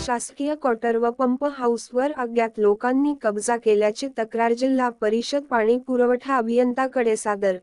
शासकीय क्वार्टर व पंप हाऊसवर अज्ञात लोकांनी कब्जा केल्याची तक्रार जिल्हा परिषद पाणी पुरवठा अभियंत्याकडे सादर।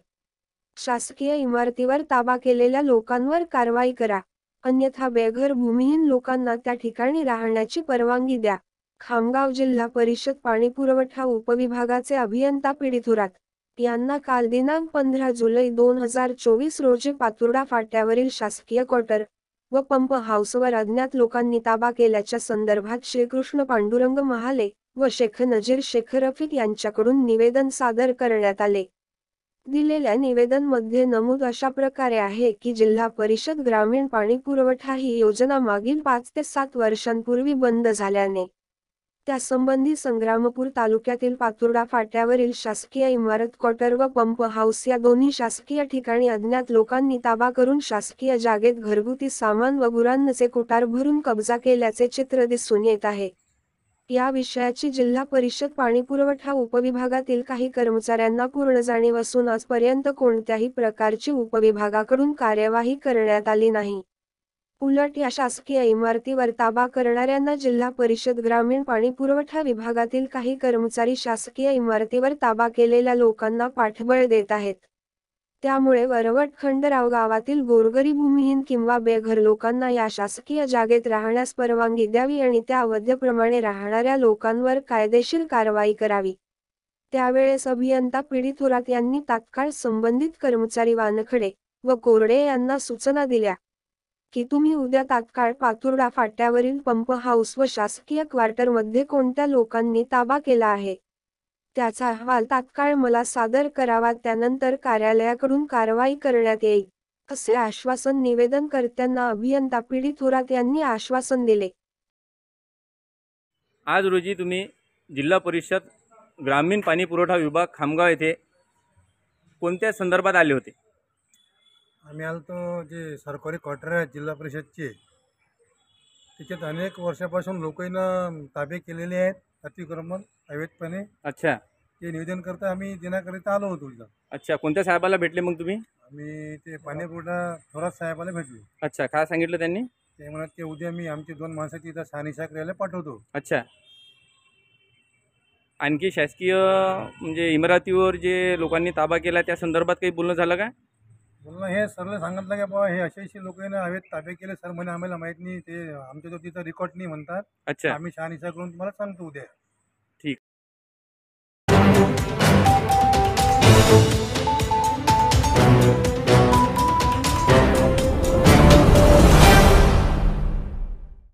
शासकीय इमारतीवर ताबा केलेल्या लोकांवर कारवाई करा, अन्यथा बेघर भूमिहीन लोकांना त्या ठिकाणी राहण्याची परवानगी द्या। खामगाव जिल्हा परिषद पाणीपुरवठा उपविभागाचे अभियंता पीडित थोरात यांना काल दिनांक 15 जुलै 2024 रोजी पातुर्डा फाट्यावरील शासकीय क्वार्टर व पंप हाऊसवर अज्ञात लोकांनी ताबा केल्याच्या संदर्भात श्रीकृष्ण पांडुरंग महाले व शेख नजीर शेख रफीक यांच्याकडून निवेदन सादर करण्यात आले। दिलेल्या निवेदनमध्ये नमूद अशा प्रकारे आहे की जिल्हा परिषद ग्रामीण पाणीपुरवठा ही योजना मागील 5 ते 7 वर्षांपूर्वी बंद झाल्याने त्यासंबंधी संग्रामपूर तालुक्यातील पातुर्डा फाट्यावरील शासकीय इमारत क्वार्टर व पंप हाऊस या दोन्ही शासकीय ठिकाणी अज्ञात लोकांनी ताबा करून शासकीय जागेत घरगुती सामान व गुरांचे कोठार भरून कब्जा केल्याचे चित्र दिसून येत आहे। या विषयाची जिल्हा परिषद पाणीपुरवठा उपविभागातील काही कर्मचाऱ्यांना पूर्ण जाणीव असून आजपर्यंत कोणत्याही प्रकारची उपविभागाकडून कार्यवाही करण्यात आली नाही। उलट या शासकीय इमारतीवर ताबा करणाऱ्यांना जिल्हा परिषद ग्रामीण पाणीपुरवठा विभागातील काही कर्मचारी शासकीय इमारतीवर ताबा केलेल्या लोकांना पाठबळ देत आहेत। त्यामुळे वरवट खंडराव गावातील गोरगरीब भूमिहीन किंवा बेघर लोकांना या शासकीय जागेत राहण्यास परवानगी द्यावी आणि त्या अवध्यप्रमाणे राहणाऱ्या लोकांवर कायदेशीर कारवाई करावी। त्यावेळेस अभियंता पीडित थोरात यांनी तात्काळ संबंधित कर्मचारी वानखडे व कोरडे यांना सूचना दिल्या की तुम्ही उद्या तात्काळ पातुर्डा फाट्यावरील पंप हाऊस व शासकीय क्वार्टरमध्ये कोणत्या लोकांनी ताबा केला आहे त्याचा अहवाल तात्काळ मला सादर करावा, त्यानंतर कार्यालयाकडून कारवाई करण्यात येईल, असे आश्वासन निवेदनकर्त्यांना अभियंता पीडित थोरात यांनी आश्वासन दिले। आज रोजी तुम्ही जिल्हा परिषद ग्रामीण पाणी पुरवठा विभाग खामगाव येथे कोणत्या संदर्भात आले होते? आम्ही आलो जे सरकारी क्वार्टर आहे जिल्हा परिषदचे, त्याच्यात अनेक वर्षापासून लोकांना ताबे केलेले आहेत अतिक्रमण अवैधपणे। अच्छा, ते निवेदन करता आम्ही देण्याकरिता आलो होतो इथं। अच्छा, कोणत्या साहेबाला भेटले मग तुम्ही? आम्ही ते पाणी पुरवठा थोरात साहेबाला भेटलो। अच्छा, काय सांगितलं त्यांनी? ते म्हणत की उद्या मी आमची 2 माणसं तिथं शहानिशा करायला पाठवतो। अच्छा, आणखी शासकीय म्हणजे इमारतीवर जे लोकांनी ताबा केला त्या संदर्भात काही बोलणं झालं का? बोलणं हे सरला सांगितलं की बाबा हे असे लोकांना अवैध ताबे केले सर, म्हणे आम्हाला माहीत नाही, ते आमच्या जो तिथं रेकॉर्ड नाही म्हणतात। अच्छा, आम्ही शहानिशा करून तुम्हाला सांगतो उद्या।